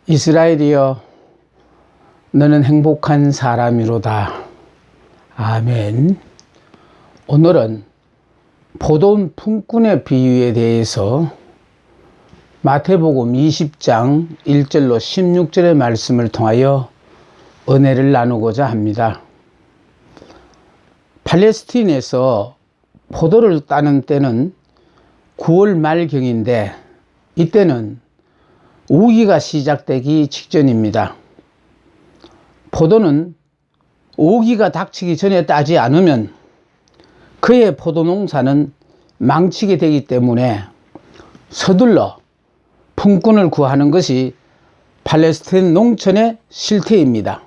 이스라엘이여, 너는 행복한 사람이로다. 아멘. 오늘은 포도원 품꾼의 비유에 대해서 마태복음 20장 1절로 16절의 말씀을 통하여 은혜를 나누고자 합니다. 팔레스틴에서 포도를 따는 때는 9월 말경인데, 이때는 우기가 시작되기 직전입니다. 포도는 우기가 닥치기 전에 따지 않으면 그의 포도 농사는 망치게 되기 때문에 서둘러 품꾼을 구하는 것이 팔레스틴 농촌의 실태입니다.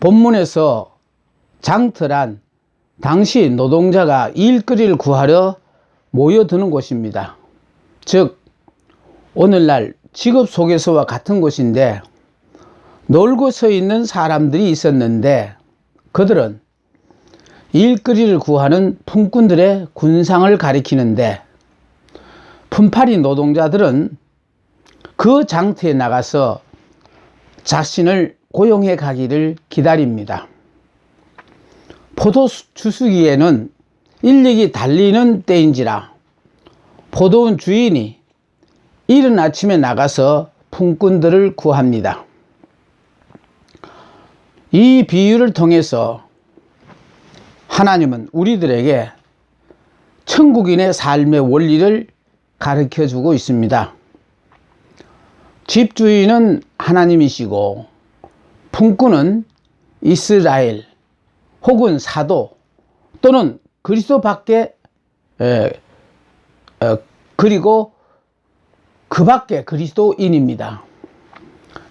본문에서 장터란 당시 노동자가 일거리를 구하려 모여드는 곳입니다. 즉, 오늘날 직업소개서와 같은 곳인데, 놀고 서 있는 사람들이 있었는데 그들은 일거리를 구하는 품꾼들의 군상을 가리키는데, 품팔이 노동자들은 그 장터에 나가서 자신을 고용해 가기를 기다립니다. 포도 주수기에는 인력이 달리는 때인지라 포도원 주인이 이른 아침에 나가서 품꾼들을 구합니다. 이 비유를 통해서 하나님은 우리들에게 천국인의 삶의 원리를 가르쳐 주고 있습니다. 집주인은 하나님이시고 품꾼은 이스라엘 혹은 사도 또는 그리스도 밖에 그리고 그 밖에 그리스도인입니다.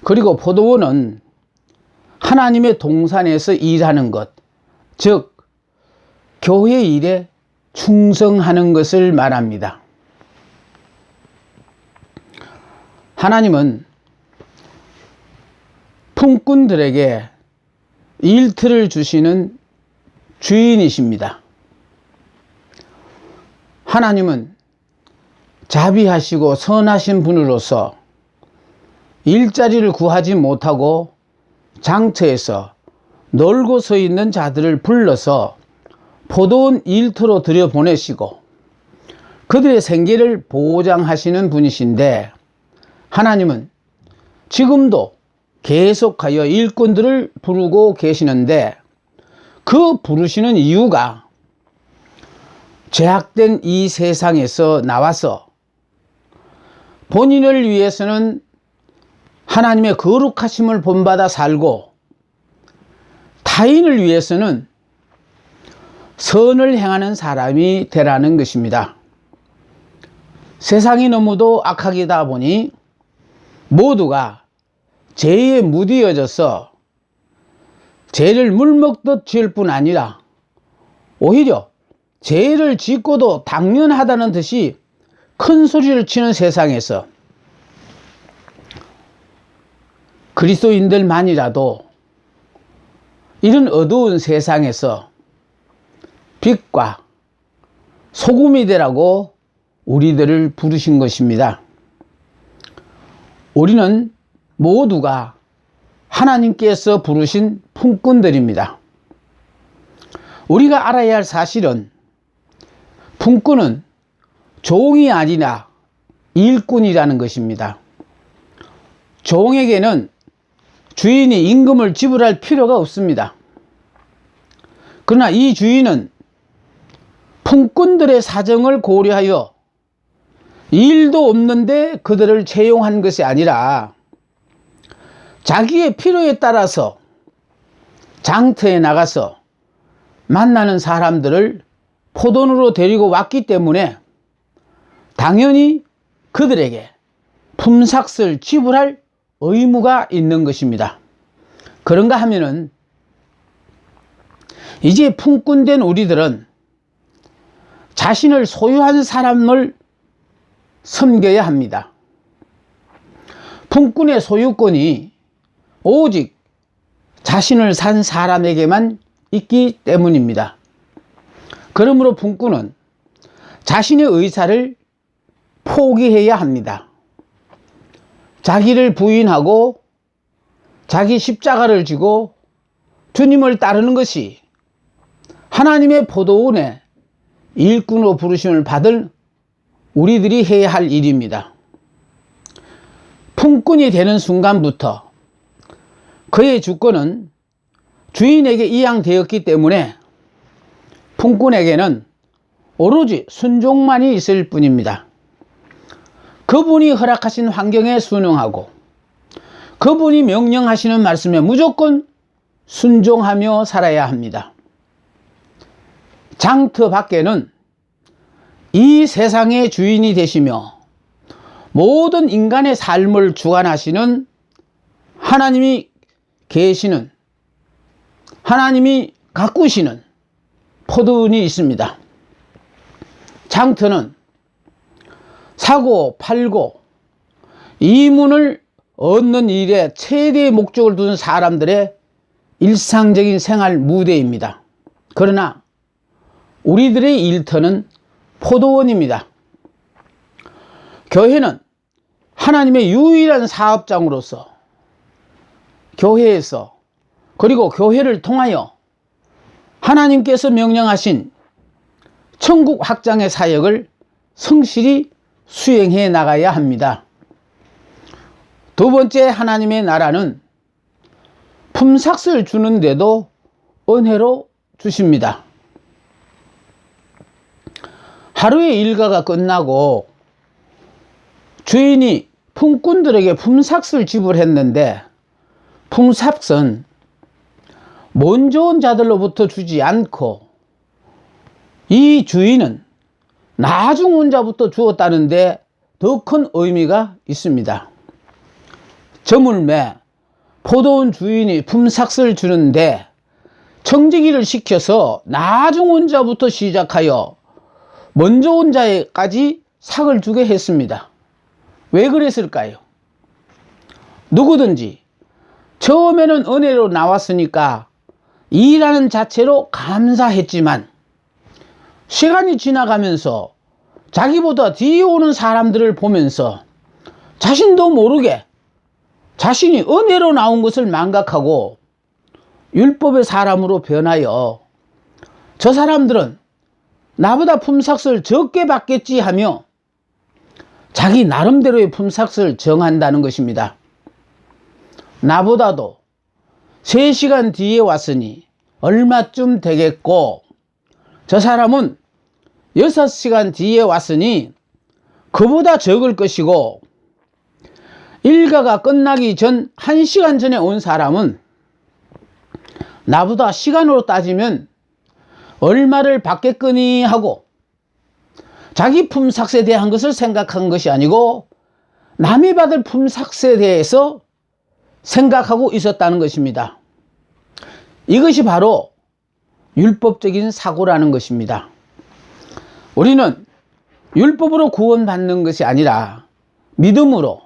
그리고 포도원은 하나님의 동산에서 일하는 것, 즉 교회 일에 충성하는 것을 말합니다. 하나님은 품꾼들에게 일터를 주시는 주인이십니다. 하나님은 자비하시고 선하신 분으로서 일자리를 구하지 못하고 장터에서 놀고 서 있는 자들을 불러서 포도원 일터로 들여보내시고 그들의 생계를 보장하시는 분이신데, 하나님은 지금도 계속하여 일꾼들을 부르고 계시는데, 그 부르시는 이유가 죄악된 이 세상에서 나와서 본인을 위해서는 하나님의 거룩하심을 본받아 살고 타인을 위해서는 선을 행하는 사람이 되라는 것입니다. 세상이 너무도 악하다 보니 모두가 죄에 무디어져서 죄를 물먹듯 지을 뿐 아니라 오히려 죄를 짓고도 당연하다는 듯이 큰 소리를 치는 세상에서 그리스도인들만이라도 이런 어두운 세상에서 빛과 소금이 되라고 우리들을 부르신 것입니다. 우리는 모두가 하나님께서 부르신 품꾼들입니다. 우리가 알아야 할 사실은 품꾼은 종이 아니라 일꾼이라는 것입니다. 종에게는 주인이 임금을 지불할 필요가 없습니다. 그러나 이 주인은 품꾼들의 사정을 고려하여 일도 없는데 그들을 채용한 것이 아니라 자기의 필요에 따라서 장터에 나가서 만나는 사람들을 포도원으로 데리고 왔기 때문에 당연히 그들에게 품삯을 지불할 의무가 있는 것입니다. 그런가 하면은 이제 품꾼된 우리들은 자신을 소유한 사람을 섬겨야 합니다. 품꾼의 소유권이 오직 자신을 산 사람에게만 있기 때문입니다. 그러므로 품꾼은 자신의 의사를 포기해야 합니다. 자기를 부인하고 자기 십자가를 지고 주님을 따르는 것이 하나님의 포도원의 일꾼으로 부르심을 받을 우리들이 해야 할 일입니다. 품꾼이 되는 순간부터 그의 주권은 주인에게 이양되었기 때문에 품꾼에게는 오로지 순종만이 있을 뿐입니다. 그분이 허락하신 환경에 순응하고 그분이 명령하시는 말씀에 무조건 순종하며 살아야 합니다. 장터 밖에는 이 세상의 주인이 되시며 모든 인간의 삶을 주관하시는 하나님이 계시는, 하나님이 가꾸시는 포도원이 있습니다. 장터는 사고 팔고 이문을 얻는 일에 최대의 목적을 둔 사람들의 일상적인 생활 무대입니다. 그러나 우리들의 일터는 포도원입니다. 교회는 하나님의 유일한 사업장으로서 교회에서 그리고 교회를 통하여 하나님께서 명령하신 천국 확장의 사역을 성실히 수행해 나가야 합니다. 두 번째, 하나님의 나라는 품삯을 주는데도 은혜로 주십니다. 하루의 일과가 끝나고 주인이 품꾼들에게 품삯을 지불했는데 품삯은 못 좋은 자들로부터 주지 않고 이 주인은 나중 온 자부터 주었다는데 더 큰 의미가 있습니다. 저물매 포도원 주인이 품삯을 주는데 청지기를 시켜서 나중 온 자부터 시작하여 먼저 온 자에까지 삭을 주게 했습니다. 왜 그랬을까요? 누구든지 처음에는 은혜로 나왔으니까 일하는 자체로 감사했지만 시간이 지나가면서 자기보다 뒤에 오는 사람들을 보면서 자신도 모르게 자신이 은혜로 나온 것을 망각하고 율법의 사람으로 변하여 저 사람들은 나보다 품삯을 적게 받겠지 하며 자기 나름대로의 품삯을 정한다는 것입니다. 나보다도 3시간 뒤에 왔으니 얼마쯤 되겠고 저 사람은 6시간 뒤에 왔으니 그보다 적을 것이고 일과가 끝나기 전 1시간 전에 온 사람은 나보다 시간으로 따지면 얼마를 받겠거니 하고 자기 품삯에 대한 것을 생각한 것이 아니고 남이 받을 품삯에 대해서 생각하고 있었다는 것입니다. 이것이 바로 율법적인 사고라는 것입니다. 우리는 율법으로 구원받는 것이 아니라 믿음으로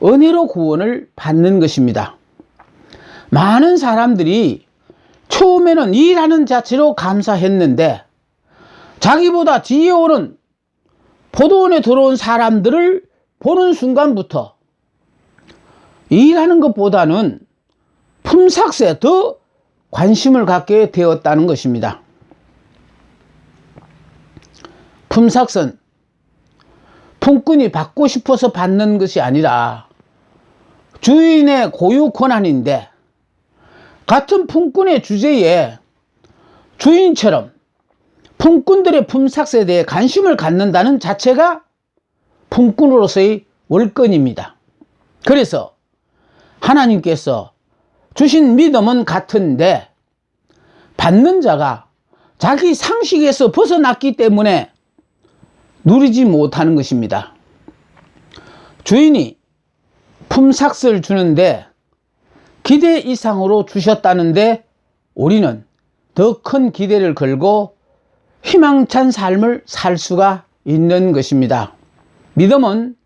은혜로 구원을 받는 것입니다. 많은 사람들이 처음에는 일하는 자체로 감사했는데 자기보다 뒤에 오는 포도원에 들어온 사람들을 보는 순간부터 일하는 것보다는 품삯에 더 관심을 갖게 되었다는 것입니다. 품삯은 품꾼이 받고 싶어서 받는 것이 아니라 주인의 고유 권한인데 같은 품꾼의 주제에 주인처럼 품꾼들의 품삯에 대해 관심을 갖는다는 자체가 품꾼으로서의 월권입니다. 그래서 하나님께서 주신 믿음은 같은데 받는 자가 자기 상식에서 벗어났기 때문에 누리지 못하는 것입니다. 주인이 품삯을 주는데 기대 이상으로 주셨다는데 우리는 더 큰 기대를 걸고 희망찬 삶을 살 수가 있는 것입니다. 믿음은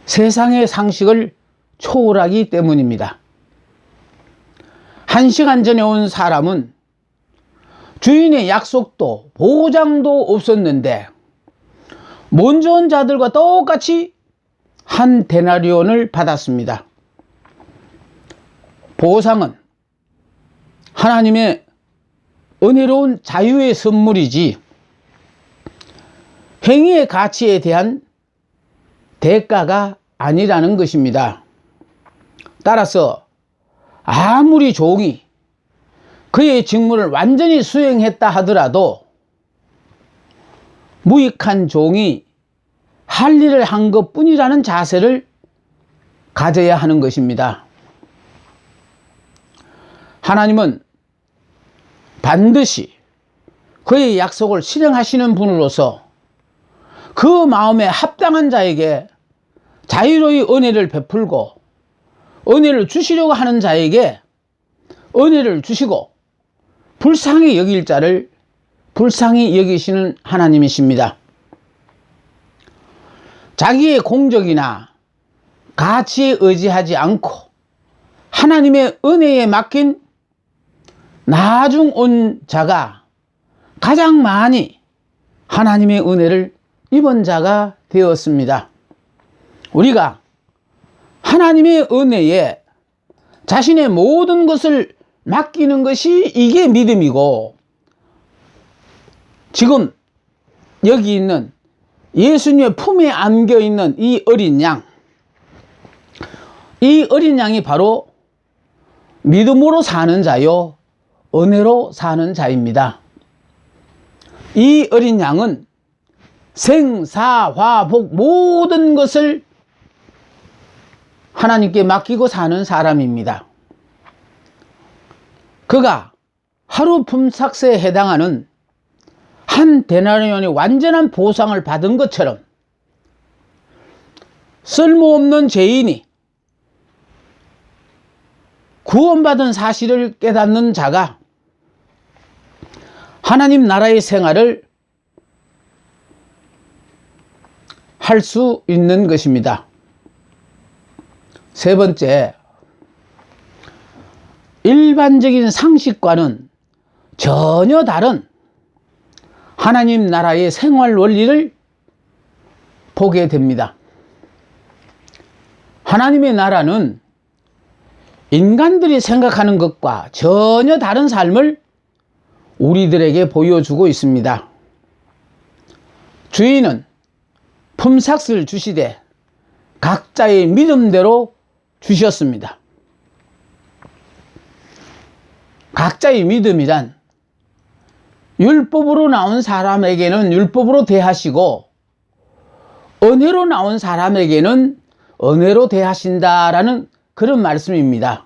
세상의 상식을 초월하기 때문입니다. 1시간 전에 온 사람은 주인의 약속도 보장도 없었는데 먼저 온 자들과 똑같이 한 데나리온을 받았습니다. 보상은 하나님의 은혜로운 자유의 선물이지 행위의 가치에 대한 대가가 아니라는 것입니다. 따라서 아무리 종이 그의 직무를 완전히 수행했다 하더라도 무익한 종이 할 일을 한 것뿐이라는 자세를 가져야 하는 것입니다. 하나님은 반드시 그의 약속을 실행하시는 분으로서 그 마음에 합당한 자에게 자유로이 은혜를 베풀고 은혜를 주시려고 하는 자에게 은혜를 주시고 불쌍히 여길 자를 불쌍히 여기시는 하나님이십니다. 자기의 공적이나 가치에 의지하지 않고 하나님의 은혜에 맡긴 나중 온 자가 가장 많이 하나님의 은혜를 입은 자가 되었습니다. 우리가 하나님의 은혜에 자신의 모든 것을 맡기는 것이 이게 믿음이고, 지금 여기 있는 예수님의 품에 안겨 있는 이 어린 양, 이 어린 양이 바로 믿음으로 사는 자요 은혜로 사는 자입니다. 이 어린 양은 생사화복 모든 것을 하나님께 맡기고 사는 사람입니다. 그가 하루 품삯에 해당하는 한 데나리온의 완전한 보상을 받은 것처럼 쓸모없는 죄인이 구원받은 사실을 깨닫는 자가 하나님 나라의 생활을 할 수 있는 것입니다. 세 번째, 일반적인 상식과는 전혀 다른 하나님 나라의 생활 원리를 보게 됩니다. 하나님의 나라는 인간들이 생각하는 것과 전혀 다른 삶을 우리들에게 보여주고 있습니다. 주인은 품삯을 주시되 각자의 믿음대로 주셨습니다. 각자의 믿음이란 율법으로 나온 사람에게는 율법으로 대하시고 은혜로 나온 사람에게는 은혜로 대하신다라는 그런 말씀입니다.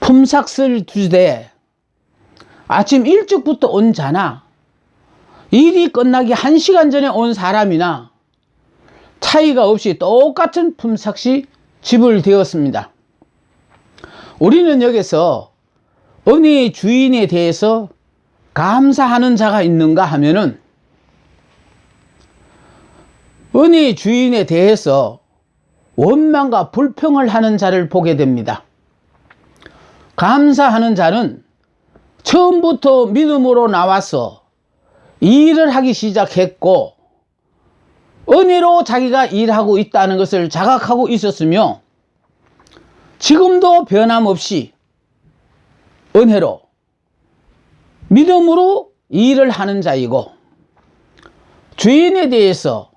품삯을 주되 아침 일찍부터 온 자나 일이 끝나기 1시간 전에 온 사람이나 차이가 없이 똑같은 품삯이 지불되었습니다. 우리는 여기서 은혜의 주인에 대해서 감사하는 자가 있는가 하면은 은혜의 주인에 대해서 원망과 불평을 하는 자를 보게 됩니다. 감사하는 자는 처음부터 믿음으로 나와서 일을 하기 시작했고 은혜로 자기가 일하고 있다는 것을 자각하고 있었으며 지금도 변함없이 은혜로 믿음으로 일을 하는 자이고, 주인에 대해서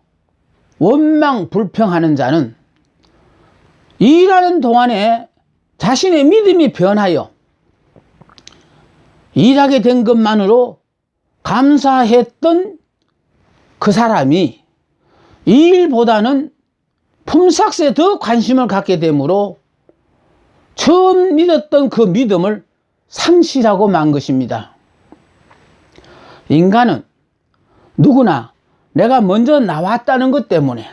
원망 불평하는 자는 일하는 동안에 자신의 믿음이 변하여 일하게 된 것만으로 감사했던 그 사람이 이 일보다는 품삯에 더 관심을 갖게 되므로 처음 믿었던 그 믿음을 상실하고 만 것입니다. 인간은 누구나 내가 먼저 나왔다는 것 때문에,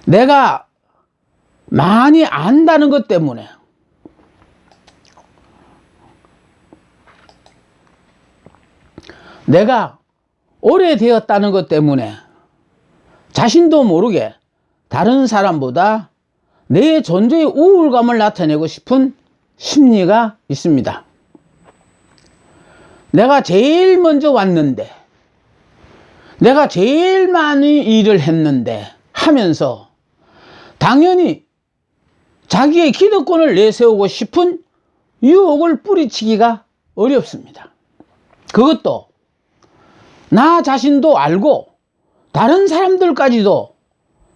내가 많이 안다는 것 때문에, 내가 오래되었다는 것 때문에 자신도 모르게 다른 사람보다 내 존재의 우월감을 나타내고 싶은 심리가 있습니다. 내가 제일 먼저 왔는데, 내가 제일 많이 일을 했는데, 하면서 당연히 자기의 기득권을 내세우고 싶은 유혹을 뿌리치기가 어렵습니다. 그것도 나 자신도 알고 다른 사람들까지도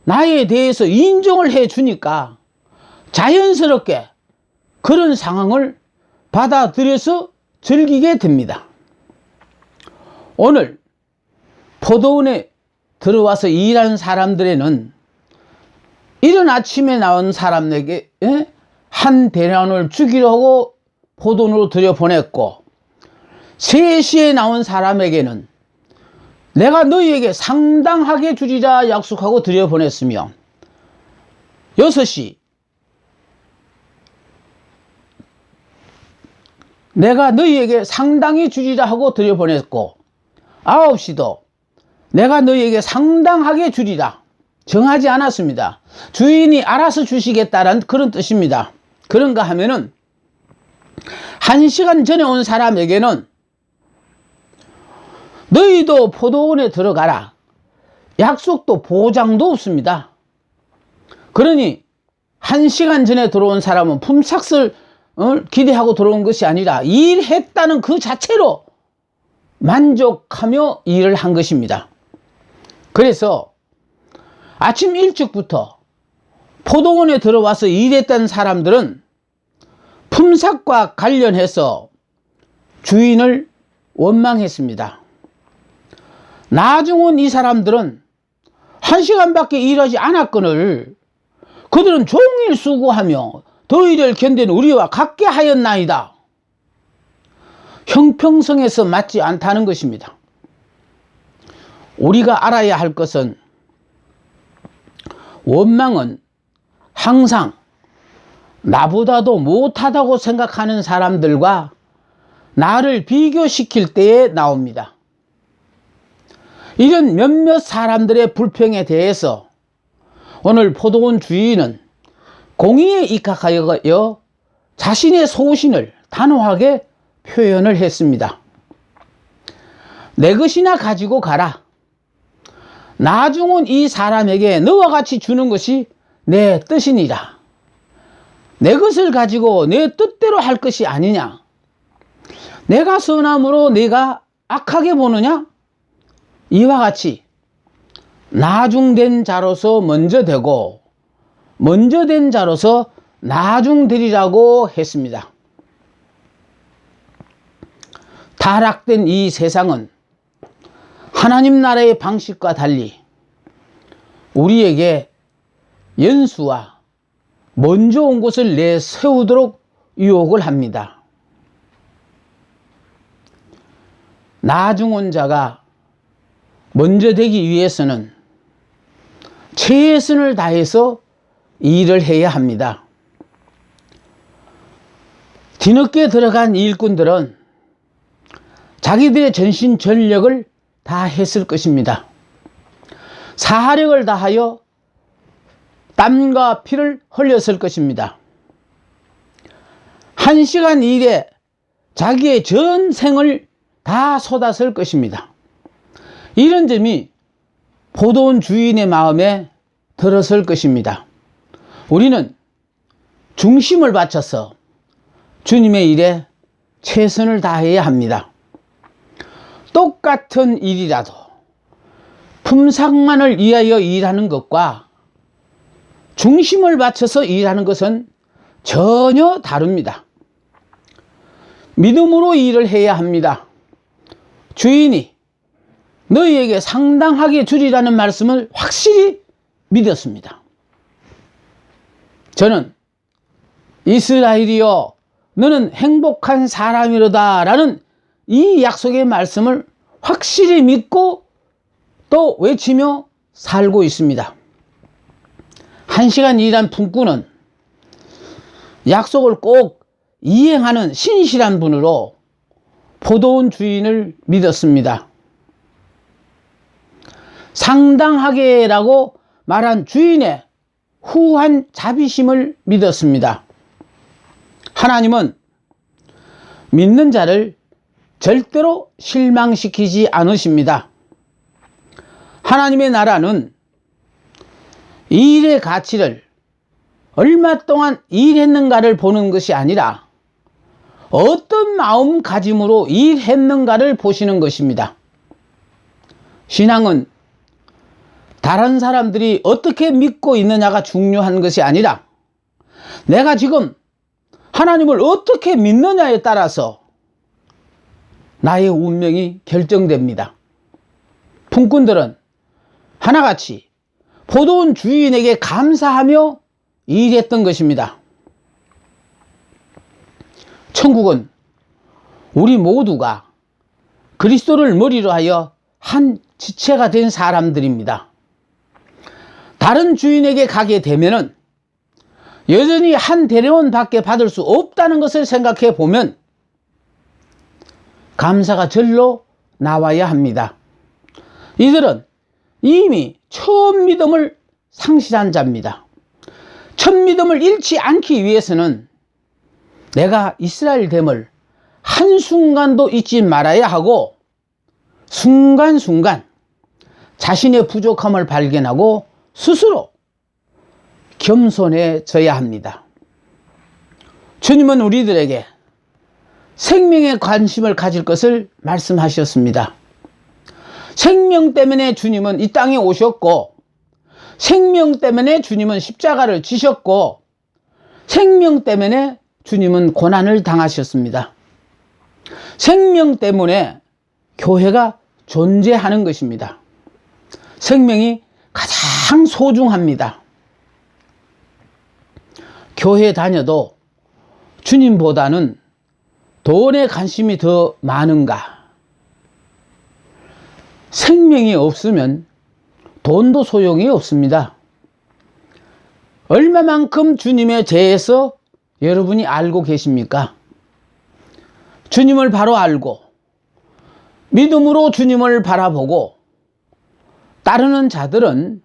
나에 대해서 인정을 해 주니까 자연스럽게 그런 상황을 받아들여서 즐기게 됩니다. 오늘 포도원에 들어와서 일하는 사람들에는 이른 아침에 나온 사람에게 한 대량을 주기로 하고 포도원으로 들여보냈고, 3시에 나온 사람에게는 내가 너희에게 상당하게 주리라 약속하고 들여보냈으며, 6시 내가 너희에게 상당히 주리라 하고 들여보냈고, 9시도 내가 너희에게 상당하게 주리라. 정하지 않았습니다. 주인이 알아서 주시겠다라는 그런 뜻입니다. 그런가 하면은 1시간 전에 온 사람에게는 너희도 포도원에 들어가라. 약속도 보장도 없습니다. 그러니 1시간 전에 들어온 사람은 품삯을 기대하고 들어온 것이 아니라 일했다는 그 자체로 만족하며 일을 한 것입니다. 그래서 아침 일찍부터 포도원에 들어와서 일했던 사람들은 품삯과 관련해서 주인을 원망했습니다. 나중 온 이 사람들은 1시간밖에 일하지 않았거늘 그들은 종일 수고하며 더위를 견딘 우리와 같게 하였나이다. 형평성에서 맞지 않다는 것입니다. 우리가 알아야 할 것은 원망은 항상 나보다도 못하다고 생각하는 사람들과 나를 비교시킬 때에 나옵니다. 이런 몇몇 사람들의 불평에 대해서 오늘 포도원 주인은 공의에 입각하여 자신의 소신을 단호하게 표현을 했습니다. 내 것이나 가지고 가라. 나중 온 이 사람에게 너와 같이 주는 것이 내 뜻이니라. 내 것을 가지고 내 뜻대로 할 것이 아니냐. 내가 선함으로 네가 악하게 보느냐. 이와 같이 나중된 자로서 먼저 되고 먼저 된 자로서 나중되리라고 했습니다. 타락된 이 세상은 하나님 나라의 방식과 달리 우리에게 연수와 먼저 온 것을 내세우도록 유혹을 합니다. 나중 온 자가 먼저 되기 위해서는 최선을 다해서 일을 해야 합니다. 뒤늦게 들어간 일꾼들은 자기들의 전신 전력을 다 했을 것입니다. 사력을 다하여 땀과 피를 흘렸을 것입니다. 1시간 일에 자기의 전생을 다 쏟았을 것입니다. 이런 점이 포도원 주인의 마음에 들었을 것입니다. 우리는 중심을 바쳐서 주님의 일에 최선을 다해야 합니다. 똑같은 일이라도 품삯만을 위하여 일하는 것과 중심을 바쳐서 일하는 것은 전혀 다릅니다. 믿음으로 일을 해야 합니다. 주인이 너희에게 상당하게 주리라는 말씀을 확실히 믿었습니다. 저는 이스라엘이여 너는 행복한 사람이로다 라는 이 약속의 말씀을 확실히 믿고 또 외치며 살고 있습니다. 1시간 일한 품꾼은 약속을 꼭 이행하는 신실한 분으로 포도원 주인을 믿었습니다. 상당하게라고 말한 주인의 후한 자비심을 믿었습니다. 하나님은 믿는 자를 절대로 실망시키지 않으십니다. 하나님의 나라는 이 일의 가치를 얼마 동안 일했는가를 보는 것이 아니라 어떤 마음가짐으로 일했는가를 보시는 것입니다. 신앙은 다른 사람들이 어떻게 믿고 있느냐가 중요한 것이 아니라 내가 지금 하나님을 어떻게 믿느냐에 따라서 나의 운명이 결정됩니다. 품꾼들은 하나같이 포도원 주인에게 감사하며 일했던 것입니다. 천국은 우리 모두가 그리스도를 머리로 하여 한 지체가 된 사람들입니다. 다른 주인에게 가게 되면은 여전히 한 대리원밖에 받을 수 없다는 것을 생각해 보면 감사가 절로 나와야 합니다. 이들은 이미 처음 믿음을 상실한 자입니다. 첫 믿음을 잃지 않기 위해서는 내가 이스라엘 됨을 한순간도 잊지 말아야 하고 순간순간 자신의 부족함을 발견하고 스스로 겸손해져야 합니다. 주님은 우리들에게 생명에 관심을 가질 것을 말씀하셨습니다. 생명 때문에 주님은 이 땅에 오셨고 생명 때문에 주님은 십자가를 지셨고 생명 때문에 주님은 고난을 당하셨습니다. 생명 때문에 교회가 존재하는 것입니다. 생명이 가장 소중합니다. 교회 다녀도 주님보다는 돈에 관심이 더 많은가? 생명이 없으면 돈도 소용이 없습니다. 얼마만큼 주님에 대해서 여러분이 알고 계십니까? 주님을 바로 알고 믿음으로 주님을 바라보고 따르는 자들은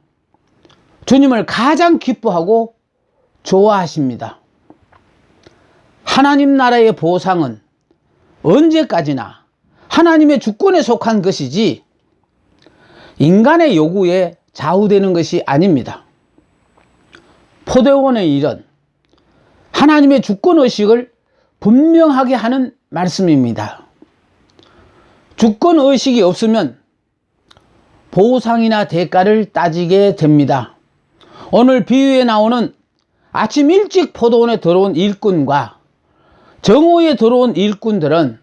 주님을 가장 기뻐하고 좋아하십니다. 하나님 나라의 보상은 언제까지나 하나님의 주권에 속한 것이지 인간의 요구에 좌우되는 것이 아닙니다. 포도원의 일은 하나님의 주권의식을 분명하게 하는 말씀입니다. 주권의식이 없으면 보상이나 대가를 따지게 됩니다. 오늘 비유에 나오는 아침 일찍 포도원에 들어온 일꾼과 정오에 들어온 일꾼들은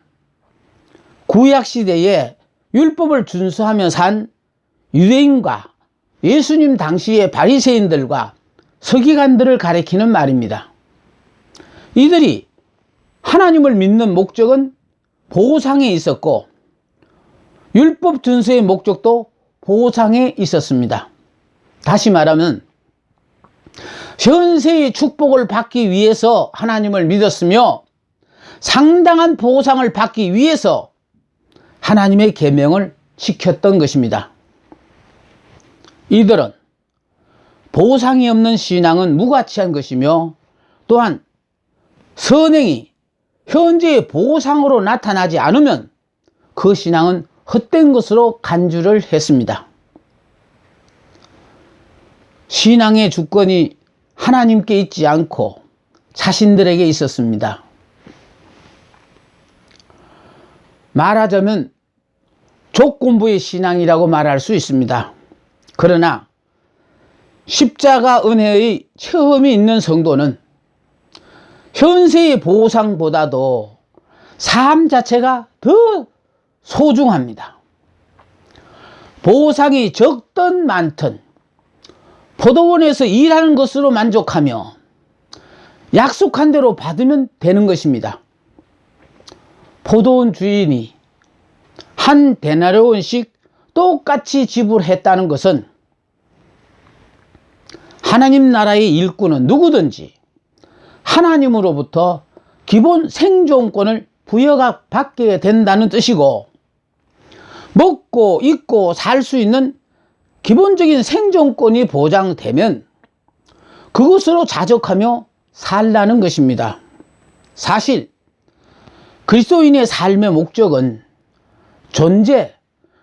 구약시대에 율법을 준수하며 산 유대인과 예수님 당시의 바리새인들과 서기관들을 가리키는 말입니다. 이들이 하나님을 믿는 목적은 보상에 있었고 율법 준수의 목적도 보상에 있었습니다. 다시 말하면 현세의 축복을 받기 위해서 하나님을 믿었으며 상당한 보상을 받기 위해서 하나님의 계명을 지켰던 것입니다. 이들은 보상이 없는 신앙은 무가치한 것이며 또한 선행이 현재의 보상으로 나타나지 않으면 그 신앙은 헛된 것으로 간주를 했습니다. 신앙의 주권이 하나님께 있지 않고 자신들에게 있었습니다. 말하자면 조건부의 신앙이라고 말할 수 있습니다. 그러나 십자가 은혜의 체험이 있는 성도는 현세의 보상보다도 삶 자체가 더 소중합니다. 보상이 적든 많든 포도원에서 일하는 것으로 만족하며 약속한 대로 받으면 되는 것입니다. 포도원 주인이 한 데나리온씩 똑같이 지불했다는 것은 하나님 나라의 일꾼은 누구든지 하나님으로부터 기본 생존권을 부여받게 된다는 뜻이고 먹고 입고 살 수 있는 기본적인 생존권이 보장되면 그것으로 자족하며 살라는 것입니다. 사실 그리스도인의 삶의 목적은 존재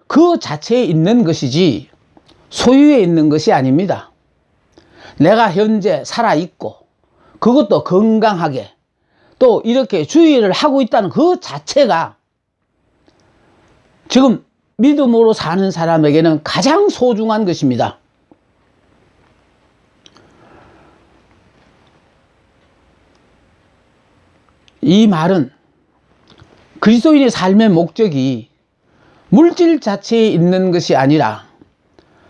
그 자체에 있는 것이지 소유에 있는 것이 아닙니다. 내가 현재 살아있고 그것도 건강하게 또 이렇게 주의를 하고 있다는 그 자체가 지금 믿음으로 사는 사람에게는 가장 소중한 것입니다. 이 말은 그리스도인의 삶의 목적이 물질 자체에 있는 것이 아니라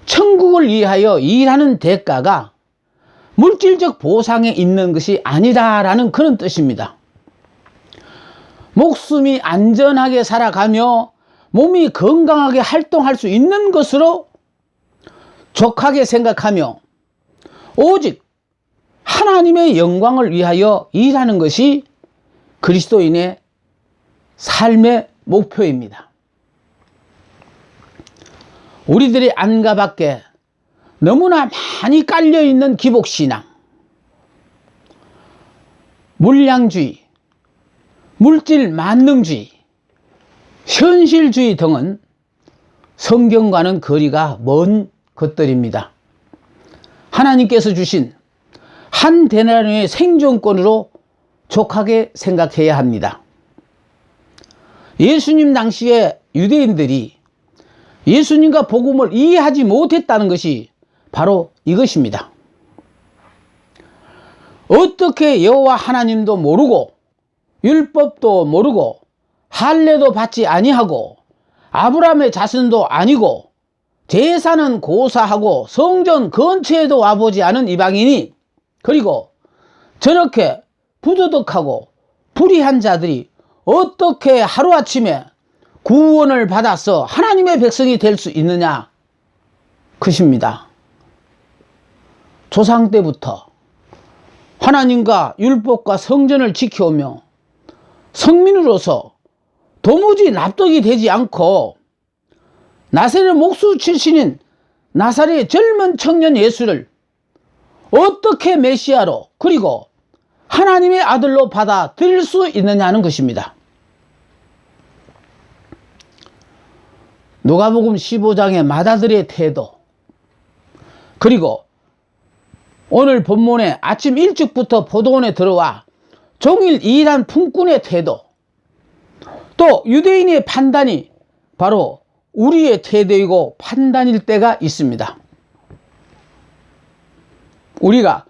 천국을 위하여 일하는 대가가 물질적 보상에 있는 것이 아니다라는 그런 뜻입니다. 목숨이 안전하게 살아가며 몸이 건강하게 활동할 수 있는 것으로 족하게 생각하며 오직 하나님의 영광을 위하여 일하는 것이 그리스도인의 삶의 목표입니다. 우리들의 안과 밖에 너무나 많이 깔려있는 기복신앙, 물량주의, 물질 만능주의, 현실주의 등은 성경과는 거리가 먼 것들입니다. 하나님께서 주신 한 데나리온의 생존권으로 족하게 생각해야 합니다. 예수님 당시에 유대인들이 예수님과 복음을 이해하지 못했다는 것이 바로 이것입니다. 어떻게 여호와 하나님도 모르고 율법도 모르고 할례도 받지 아니하고 아브라함의 자손도 아니고 제사는 고사하고 성전 근처에도 와보지 않은 이방인이 그리고 저렇게 부도덕하고 불의한 자들이 어떻게 하루아침에 구원을 받아서 하나님의 백성이 될 수 있느냐 것입니다. 조상 때부터 하나님과 율법과 성전을 지켜오며 성민으로서 도무지 납득이 되지 않고 나사렛 목수 출신인 나사렛 젊은 청년 예수를 어떻게 메시아로 그리고 하나님의 아들로 받아들일 수 있느냐는 것입니다. 누가복음 15장의 마다들의 태도, 그리고 오늘 본문에 아침 일찍부터 포도원에 들어와 종일 일한 품꾼의 태도, 또 유대인의 판단이 바로 우리의 태도이고 판단일 때가 있습니다. 우리가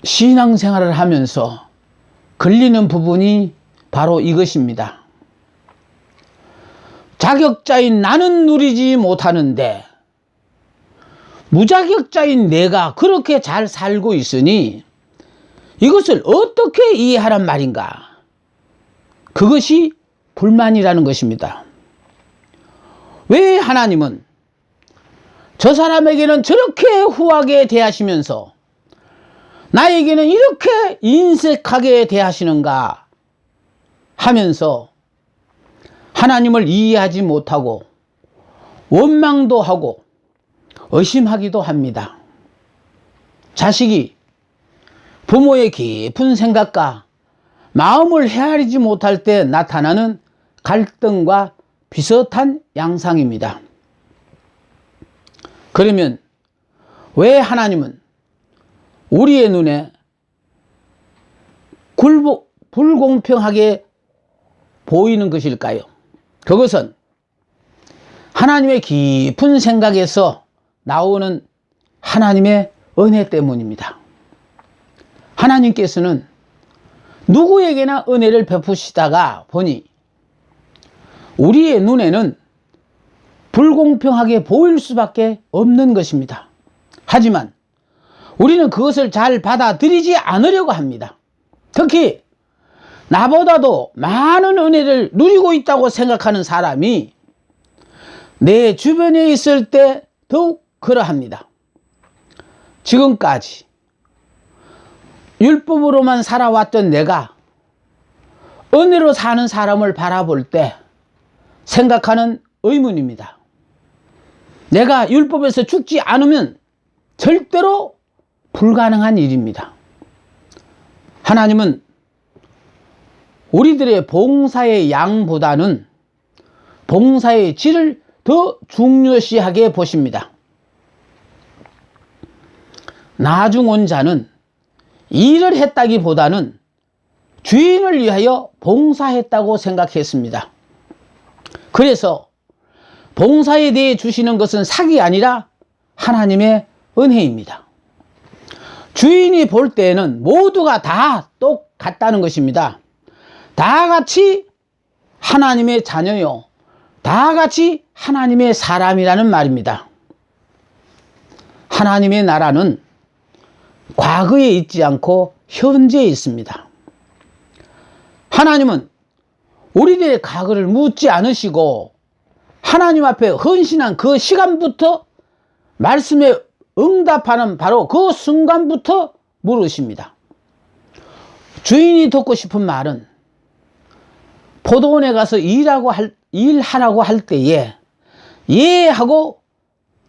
신앙생활을 하면서 걸리는 부분이 바로 이것입니다. 자격자인 나는 누리지 못하는데 무자격자인 내가 그렇게 잘 살고 있으니 이것을 어떻게 이해하란 말인가? 그것이 불만이라는 것입니다. 왜 하나님은 저 사람에게는 저렇게 후하게 대하시면서 나에게는 이렇게 인색하게 대하시는가 하면서 하나님을 이해하지 못하고 원망도 하고 의심하기도 합니다. 자식이 부모의 깊은 생각과 마음을 헤아리지 못할 때 나타나는 갈등과 비슷한 양상입니다. 그러면 왜 하나님은 우리의 눈에 불공평하게 보이는 것일까요? 그것은 하나님의 깊은 생각에서 나오는 하나님의 은혜 때문입니다. 하나님께서는 누구에게나 은혜를 베푸시다가 보니 우리의 눈에는 불공평하게 보일 수밖에 없는 것입니다. 하지만 우리는 그것을 잘 받아들이지 않으려고 합니다. 특히 나보다도 많은 은혜를 누리고 있다고 생각하는 사람이 내 주변에 있을 때 더욱 그러합니다. 지금까지 율법으로만 살아왔던 내가 은혜로 사는 사람을 바라볼 때 생각하는 의문입니다. 내가 율법에서 죽지 않으면 절대로 불가능한 일입니다. 하나님은 우리들의 봉사의 양보다는 봉사의 질을 더 중요시하게 보십니다. 나중 온 자는 일을 했다기보다는 주인을 위하여 봉사했다고 생각했습니다. 그래서 봉사에 대해 주시는 것은 삭이 아니라 하나님의 은혜입니다. 주인이 볼 때에는 모두가 다 똑같다는 것입니다. 다 같이 하나님의 자녀요, 다 같이 하나님의 사람이라는 말입니다. 하나님의 나라는 과거에 있지 않고 현재에 있습니다. 하나님은 우리들의 과거를 묻지 않으시고 하나님 앞에 헌신한 그 시간부터 말씀에 응답하는 바로 그 순간부터 물으십니다. 주인이 듣고 싶은 말은 포도원에 가서 일하라고 할 때에 예 하고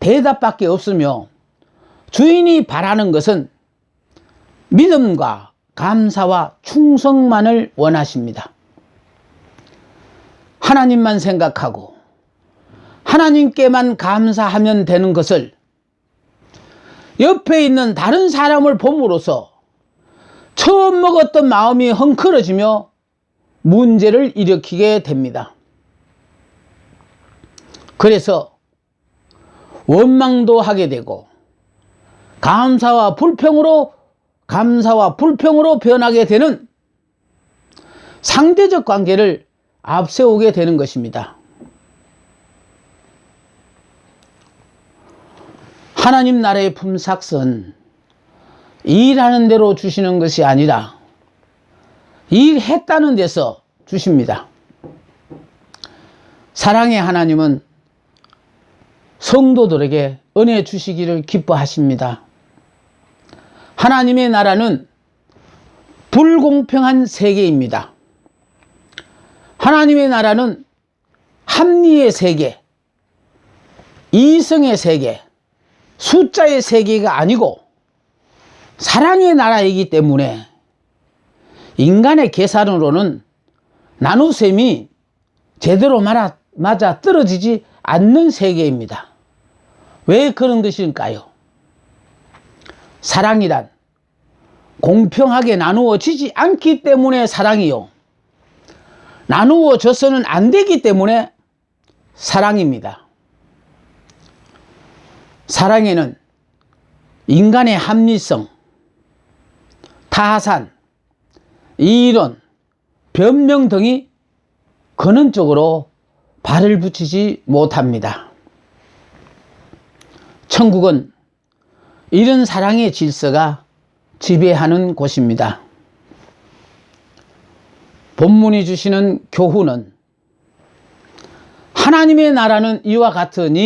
대답밖에 없으며, 주인이 바라는 것은 믿음과 감사와 충성만을 원하십니다. 하나님만 생각하고 하나님께만 감사하면 되는 것을 옆에 있는 다른 사람을 봄으로써 처음 먹었던 마음이 헝클어지며 문제를 일으키게 됩니다. 그래서 원망도 하게 되고 감사와 불평으로 변하게 되는 상대적 관계를 앞세우게 되는 것입니다. 하나님 나라의 품삯은 일하는 대로 주시는 것이 아니라 일했다는 데서 주십니다. 사랑의 하나님은 성도들에게 은혜 주시기를 기뻐하십니다. 하나님의 나라는 불공평한 세계입니다. 하나님의 나라는 합리의 세계, 이성의 세계, 숫자의 세계가 아니고 사랑의 나라이기 때문에 인간의 계산으로는 나눗셈이 제대로 맞아 떨어지지 않는 세계입니다. 왜 그런 것일까요? 사랑이란 공평하게 나누어지지 않기 때문에 사랑이요, 나누어져서는 안 되기 때문에 사랑입니다. 사랑에는 인간의 합리성, 타산, 이론, 변명 등이 근원적으로 발을 붙이지 못합니다. 천국은 이런 사랑의 질서가 지배하는 곳입니다. 본문이 주시는 교훈은 하나님의 나라는 이와 같으니